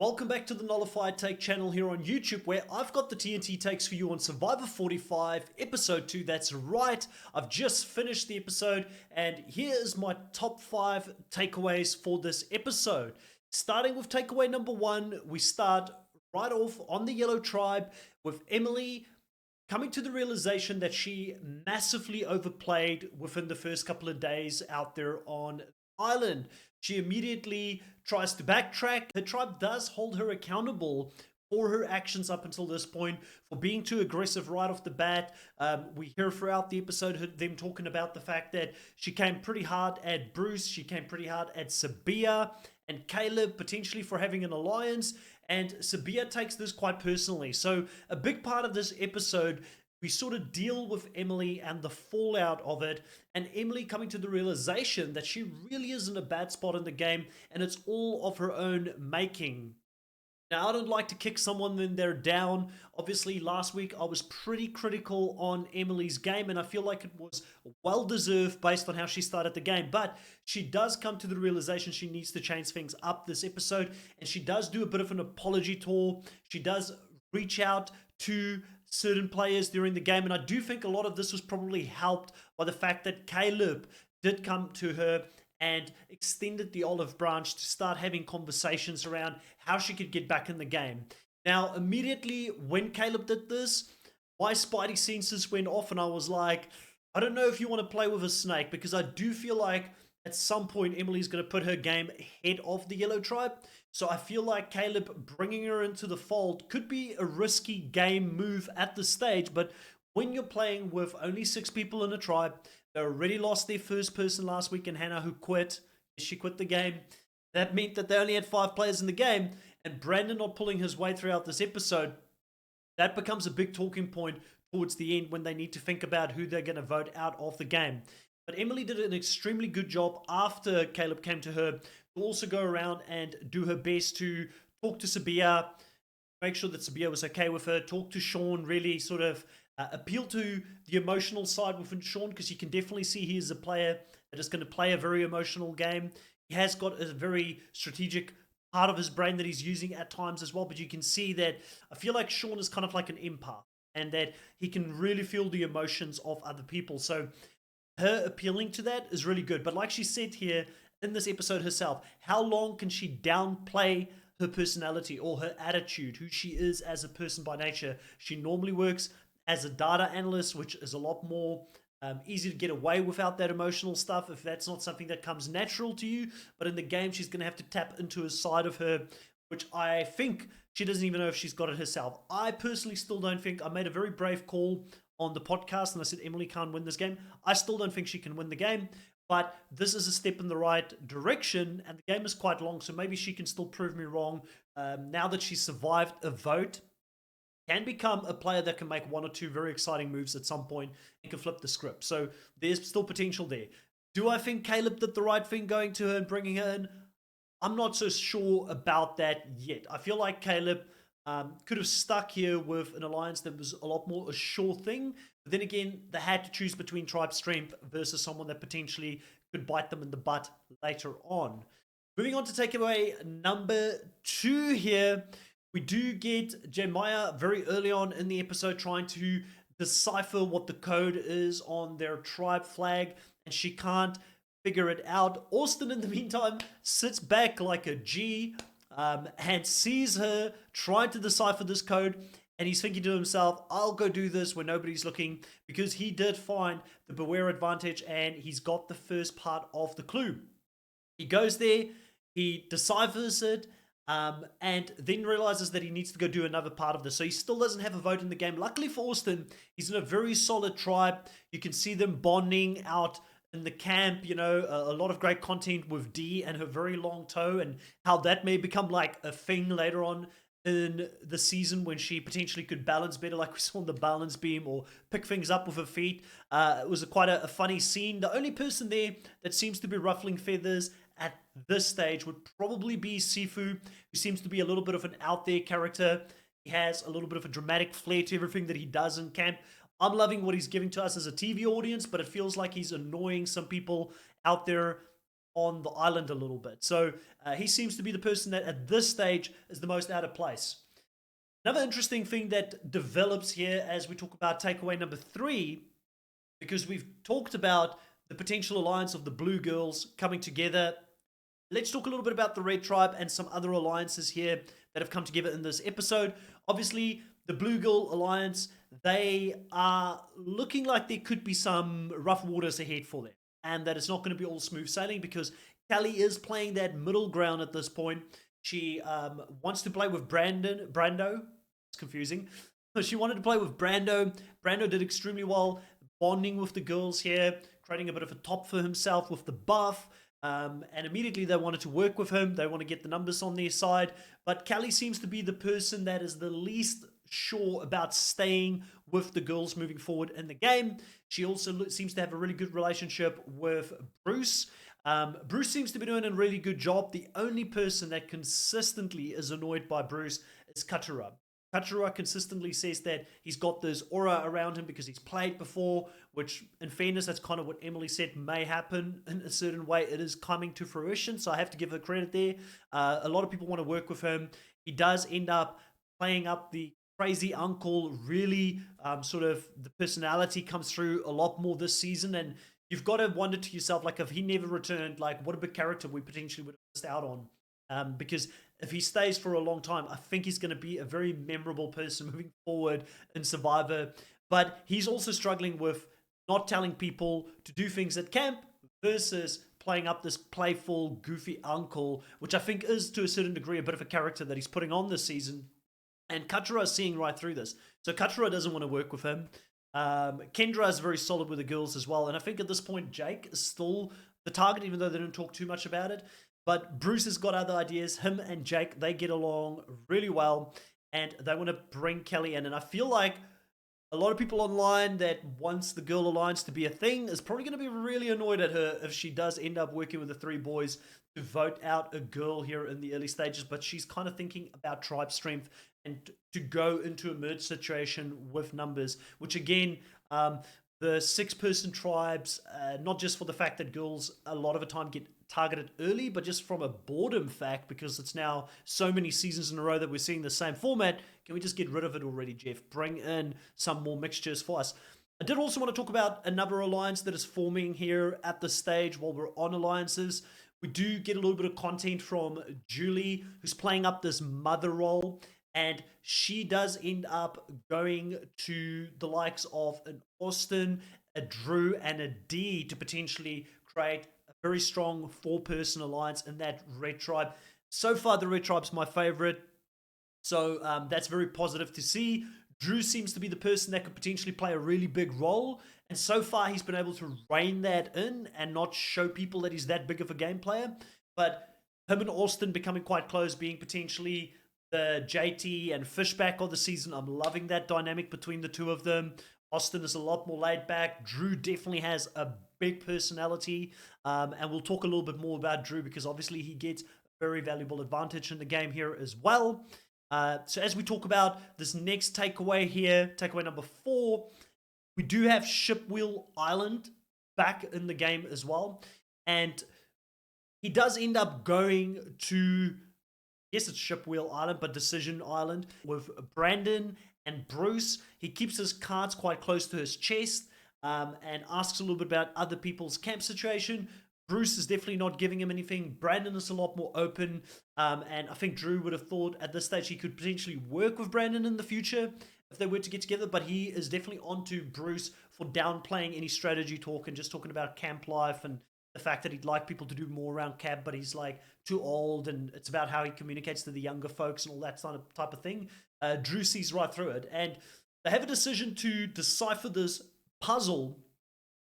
Welcome back to the Nullified Take channel here on YouTube, where I've got the TNT takes for you on Survivor 45, episode 2. That's right, I've just finished the episode, and here is my top 5 takeaways for this episode. Starting with takeaway number 1, we start right off on the Yellow Tribe with Emily coming to the realization that she massively overplayed within the first couple of days out there on the island. She immediately tries to backtrack. The tribe does hold her accountable for her actions up until this point, for being too aggressive right off the bat. We hear throughout the episode them talking about the fact that she came pretty hard at Bruce, she came pretty hard at Sabia and Caleb, potentially for having an alliance, and Sabia takes this quite personally. So a big part of this episode, we sort of deal with Emily and the fallout of it, and Emily coming to the realization that she really is in a bad spot in the game, and it's all of her own making. Now, I don't like to kick someone when they're down. Obviously, last week I was pretty critical on Emily's game, and I feel like it was well deserved based on how she started the game. But she does come to the realization she needs to change things up this episode, and she does do a bit of an apology tour. She does reach out to certain players during the game, and I do think a lot of this was probably helped by the fact that Caleb did come to her and extended the olive branch to start having conversations around how she could get back in the game. Now, immediately when Caleb did this, my spidey senses went off, and I was like, I don't know if you want to play with a snake, because I do feel like at some point Emily's going to put her game ahead of the Yellow Tribe. So I feel like Caleb bringing her into the fold could be a risky game move at this stage, but when you're playing with only 6 people in a tribe, they already lost their first person last week in Hannah, who quit. She quit the game. That meant that they only had 5 players in the game, and Brandon not pulling his way throughout this episode, that becomes a big talking point towards the end when they need to think about who they're going to vote out of the game. But Emily did an extremely good job after Caleb came to her to also go around and do her best to talk to Sabia, make sure that Sabia was okay with her, talk to Sean, really sort of appeal to the emotional side within Sean, because you can definitely see he is a player that is going to play a very emotional game. He has got a very strategic part of his brain that he's using at times as well, but you can see that I feel like Sean is kind of like an empath, and that he can really feel the emotions of other people. So her appealing to that is really good. But like she said here in this episode herself, how long can she downplay her personality or her attitude, who she is as a person by nature? She normally works as a data analyst, which is a lot more easy to get away without that emotional stuff if that's not something that comes natural to you. But in the game, she's going to have to tap into a side of her, which I think she doesn't even know if she's got it herself. I personally still don't think. I made a very brave call on the podcast, and I said Emily can't win this game. I still don't think she can win the game, but this is a step in the right direction, and the game is quite long, so maybe she can still prove me wrong. Now that she survived a vote, can become a player that can make 1 or 2 very exciting moves at some point and can flip the script. So there's still potential there. Do I think Caleb did the right thing going to her and bringing her in? I'm not so sure about that yet. I feel like Caleb could have stuck here with an alliance that was a lot more a sure thing. But then again, they had to choose between tribe strength versus someone that potentially could bite them in the butt later on. Moving on to takeaway number 2 here. We do get Jeremiah very early on in the episode trying to decipher what the code is on their tribe flag, and she can't figure it out. Austin, in the meantime, sits back like a G and sees her trying to decipher this code, and he's thinking to himself, I'll go do this when nobody's looking, because he did find the beware advantage and he's got the first part of the clue. He goes there, he deciphers it, and then realizes that he needs to go do another part of this. So he still doesn't have a vote in the game. Luckily for Austin, he's in a very solid tribe. You can see them bonding out in the camp, you know, a lot of great content with Dee and her very long toe, and how that may become like a thing later on in the season when she potentially could balance better, like we saw on the balance beam, or pick things up with her feet. It was quite a funny scene. The only person there that seems to be ruffling feathers at this stage would probably be Sifu, who seems to be a little bit of an out there character. He has a little bit of a dramatic flair to everything that he does in camp. I'm loving what he's giving to us as a TV audience, but it feels like he's annoying some people out there on the island a little bit. So he seems to be the person that at this stage is the most out of place. Another interesting thing that develops here as we talk about takeaway number 3, because we've talked about the potential alliance of the Blue Girls coming together. Let's talk a little bit about the Red Tribe and some other alliances here that have come together in this episode. Obviously, the Blue Girl Alliance, they are looking like there could be some rough waters ahead for them, and that it's not going to be all smooth sailing because Kellie is playing that middle ground at this point. She wants to play with Brando. It's confusing. She wanted to play with Brando. Brando did extremely well, bonding with the girls here, creating a bit of a top for himself with the buff. And immediately they wanted to work with him. They want to get the numbers on their side. But Kellie seems to be the person that is the least sure about staying with the girls moving forward in the game. She also seems to have a really good relationship with Bruce. Bruce seems to be doing a really good job. The only person that consistently is annoyed by Bruce is Katura. Katura consistently says that he's got this aura around him because he's played before, which, in fairness, that's kind of what Emily said may happen in a certain way. It is coming to fruition, so I have to give her credit there. A lot of people want to work with him. He does end up playing up the crazy uncle, really sort of the personality comes through a lot more this season, and you've got to wonder to yourself, like, if he never returned, like, what a big character we potentially would have missed out on. Because if he stays for a long time, I think he's going to be a very memorable person moving forward in Survivor. But he's also struggling with not telling people to do things at camp versus playing up this playful, goofy uncle, which I think is to a certain degree a bit of a character that he's putting on this season. And Katura is seeing right through this. So Katura doesn't want to work with him. Kendra is very solid with the girls as well. And I think at this point, Jake is still the target, even though they don't talk too much about it. But Bruce has got other ideas. Him and Jake, they get along really well. And they want to bring Kellie in. And I feel like a lot of people online that wants the Girl Alliance to be a thing is probably going to be really annoyed at her if she does end up working with the 3 boys to vote out a girl here in the early stages. But she's kind of thinking about tribe strength and to go into a merge situation with numbers, which again, the 6-person tribes, not just for the fact that girls a lot of the time get targeted early, but just from a boredom fact, because it's now so many seasons in a row that we're seeing the same format. Can we just get rid of it already, Jeff? Bring in some more mixtures for us. I did also want to talk about another alliance that is forming here at this stage while we're on alliances. We do get a little bit of content from Julie, who's playing up this mother role. And she does end up going to the likes of an Austin, a Drew, and a D to potentially create a very strong 4-person alliance in that Red Tribe. So far, the Red Tribe's my favorite. So that's very positive to see. Drew seems to be the person that could potentially play a really big role. And so far, he's been able to rein that in and not show people that he's that big of a game player. But him and Austin becoming quite close, being potentially the JT and Fishback of the season. I'm loving that dynamic between the two of them. Austin is a lot more laid back. Drew definitely has a big personality. And we'll talk a little bit more about Drew because obviously he gets a very valuable advantage in the game here as well. So as we talk about this next takeaway here, takeaway number 4, we do have Shipwheel Island back in the game as well. And he does end up going to, yes, it's Shipwheel Island, but Decision Island with Brandon and Bruce. He keeps his cards quite close to his chest and asks a little bit about other people's camp situation. Bruce is definitely not giving him anything. Brandon is a lot more open. And I think Drew would have thought at this stage he could potentially work with Brandon in the future if they were to get together. But he is definitely onto Bruce for downplaying any strategy talk and just talking about camp life and the fact that he'd like people to do more around camp, but he's like too old, and it's about how he communicates to the younger folks and all that type of thing. Drew sees right through it, and they have a decision to decipher this puzzle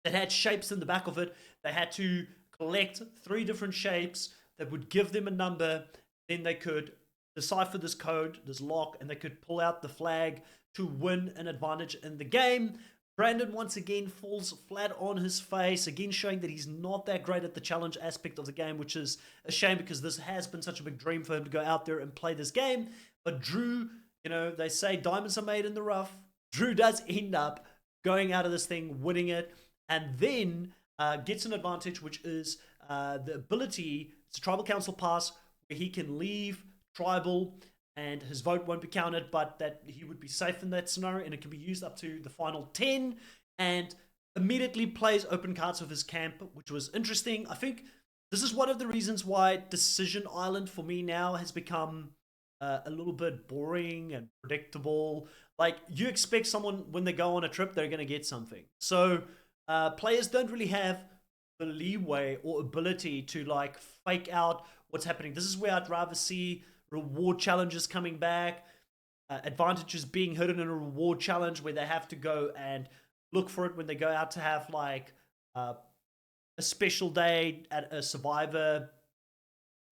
that had shapes in the back of it. They had to collect 3 different shapes that would give them a number. Then they could decipher this code, this lock, and they could pull out the flag to win an advantage in the game. Brandon once again falls flat on his face, again showing that he's not that great at the challenge aspect of the game, which is a shame because this has been such a big dream for him to go out there and play this game. But Drew, they say diamonds are made in the rough. Drew does end up going out of this thing, winning it, and then gets an advantage, which is the ability, it's a tribal council pass where he can leave tribal and his vote won't be counted, but that he would be safe in that scenario, and it can be used up to the final 10, and immediately plays open cards with his camp, which was interesting. I think this is one of the reasons why Decision Island for me now has become a little bit boring and predictable. Like, you expect someone when they go on a trip, they're going to get something. So players don't really have the leeway or ability to like fake out what's happening. This is where I'd rather see reward challenges coming back, advantages being hidden in a reward challenge where they have to go and look for it when they go out to have like a special day at a Survivor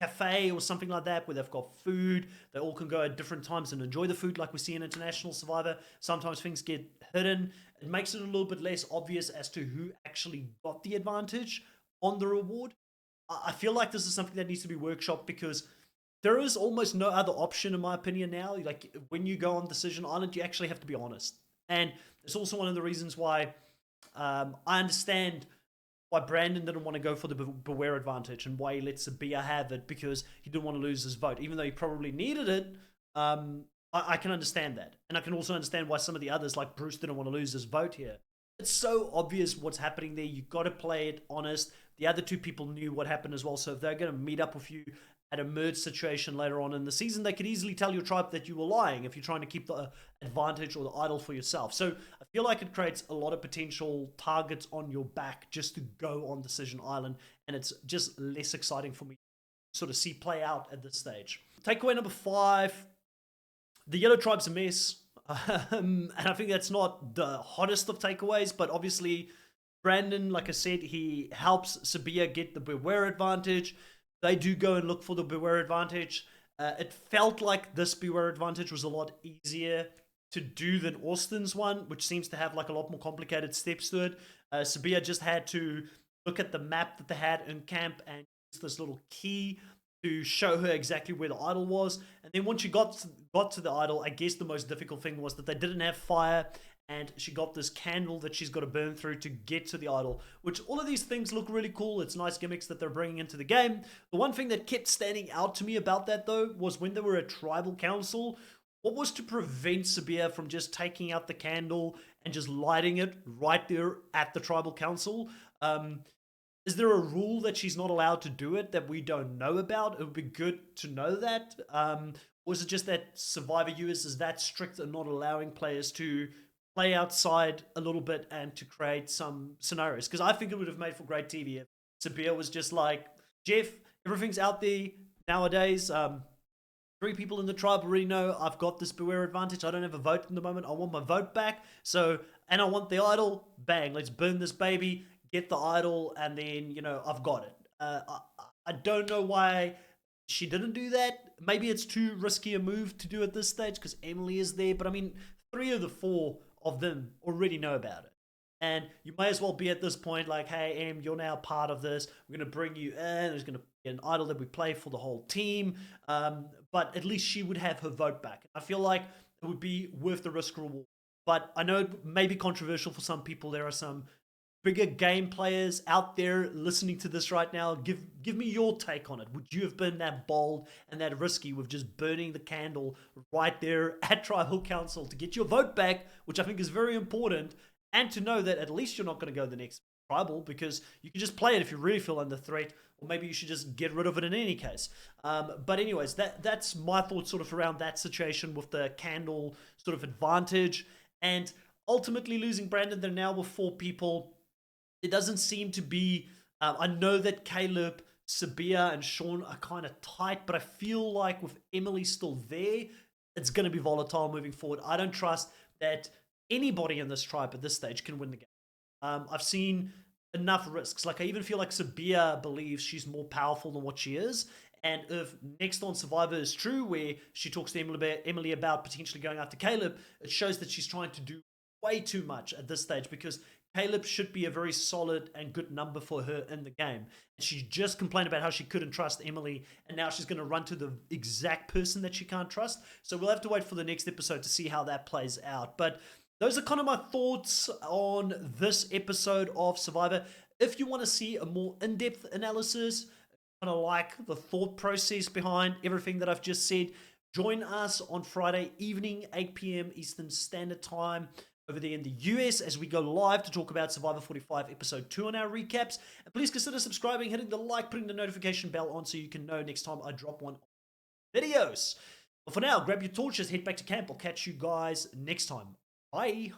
cafe or something like that, where they've got food. They all can go at different times and enjoy the food like we see in International Survivor. Sometimes things get hidden. It makes it a little bit less obvious as to who actually got the advantage on the reward. I feel like this is something that needs to be workshopped, because there is almost no other option, in my opinion, now. Like, when you go on Decision Island, you actually have to be honest. And it's also one of the reasons why I understand why Brandon didn't want to go for the Beware advantage and why he let Sabia have it, because he didn't want to lose his vote. Even though he probably needed it, I can understand that. And I can also understand why some of the others, like Bruce, didn't want to lose his vote here. It's so obvious what's happening there. You've got to play it honest. The other two people knew what happened as well, so if they're going to meet up with you at a merge situation later on in the season, they could easily tell your tribe that you were lying if you're trying to keep the advantage or the idol for yourself. So I feel like it creates a lot of potential targets on your back just to go on Decision Island, and it's just less exciting for me to sort of see play out at this stage. Takeaway number 5, the Yellow Tribe's a mess. And I think that's not the hottest of takeaways, but obviously Brandon, like I said, he helps Sabia get the Beware advantage. They do go and look for the Beware advantage. It felt like this Beware advantage was a lot easier to do than Austin's one, which seems to have like a lot more complicated steps to it. Sabia just had to look at the map that they had in camp and use this little key to show her exactly where the idol was. And then once she got to the idol, I guess the most difficult thing was that they didn't have fire, and she got this candle that she's got to burn through to get to the idol, which all of these things look really cool. It's nice gimmicks that they're bringing into the game. The one thing that kept standing out to me about that, though, was when they were at Tribal Council, what was to prevent Sabia from just taking out the candle and just lighting it right there at the Tribal Council? Is there a rule that she's not allowed to do it that we don't know about? It would be good to know that. Or is it just that Survivor US is that strict and not allowing players to play outside a little bit and to create some scenarios? Because I think it would have made for great TV if Sabia was just like, Jeff, everything's out there nowadays. 3 people in the tribe already know I've got this Beware advantage. I don't have a vote in the moment. I want my vote back. And I want the idol. Bang, let's burn this baby. Get the idol, and then, I've got it. I don't know why she didn't do that. Maybe it's too risky a move to do at this stage because Emily is there. But I mean, 3 of the 4 of them already know about it. And you may as well be at this point like, hey, Em, you're now part of this. We're going to bring you in. There's going to be an idol that we play for the whole team. But at least she would have her vote back. I feel like it would be worth the risk reward. But I know it may be controversial for some people. There are some bigger game players out there listening to this right now. Give me your take on it. Would you have been that bold and that risky with just burning the candle right there at Tribal Council to get your vote back, which I think is very important, and to know that at least you're not going to go the next tribal, because you can just play it if you really feel under threat, or maybe you should just get rid of it in any case. But anyways, that's my thoughts sort of around that situation with the candle sort of advantage. And ultimately losing Brandon, they're now with 4 people. It doesn't seem to be... I know that Caleb, Sabia, and Sean are kind of tight, but I feel like with Emily still there, it's going to be volatile moving forward. I don't trust that anybody in this tribe at this stage can win the game. I've seen enough risks. Like, I even feel like Sabia believes she's more powerful than what she is. And if next on Survivor is true, where she talks to Emily about potentially going after Caleb, it shows that she's trying to do way too much at this stage, because Caleb should be a very solid and good number for her in the game. And she just complained about how she couldn't trust Emily, and now she's going to run to the exact person that she can't trust. So we'll have to wait for the next episode to see how that plays out. But those are kind of my thoughts on this episode of Survivor. If you want to see a more in-depth analysis, kind of like the thought process behind everything that I've just said, join us on Friday evening, 8 p.m. Eastern Standard Time over there in the US as we go live to talk about Survivor 45 episode 2 on our recaps. And please consider subscribing, hitting the like, putting the notification bell on so you can know next time I drop one videos. But for now, grab your torches, head back to camp. I'll catch you guys next time. Bye.